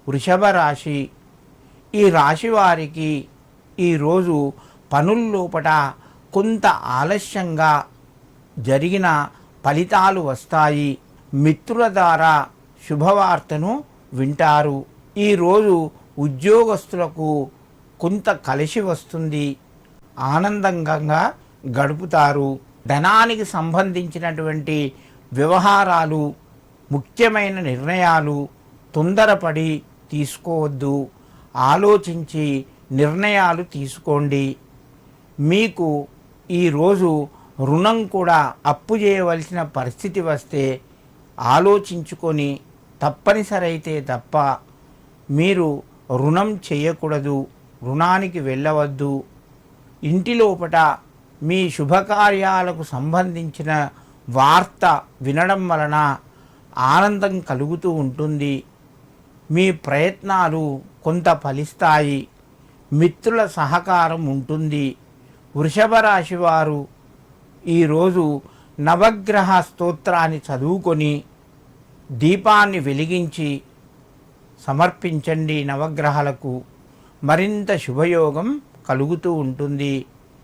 వృషభ రాశి. ఈ రాశి వారికి ఈరోజు పనుల్లోపట కొంత ఆలస్యంగా జరిగిన ఫలితాలు వస్తాయి. మిత్రుల ద్వారా శుభవార్తను వింటారు. ఈరోజు ఉద్యోగస్తులకు కొంత కలిసి వస్తుంది. ఆనందంగా గడుపుతారు. ధనానికి సంబంధించినటువంటి వ్యవహారాలు, ముఖ్యమైన నిర్ణయాలు తొందరపడి తీసుకోవద్దు. ఆలోచించి నిర్ణయాలు తీసుకోండి. మీకు ఈరోజు రుణం కూడా అప్పు చేయవలసిన పరిస్థితి వస్తే ఆలోచించుకొని తప్పనిసరి అయితే తప్ప మీరు రుణం చేయకూడదు. రుణానికి వెళ్ళవద్దు. ఇంటి లోపట మీ శుభకార్యాలకు సంబంధించిన వార్త వినడం వలన ఆనందం కలుగుతూ ఉంటుంది. మీ ప్రయత్నాలు కొంత ఫలిస్తాయి. మిత్రుల సహకారం ఉంటుంది. వృషభ రాశి వారు ఈరోజు నవగ్రహ స్తోత్రాన్ని చదువుకొని దీపాన్ని వెలిగించి సమర్పించండి. నవగ్రహాలకు మరింత శుభయోగం కలుగుతూ ఉంటుంది.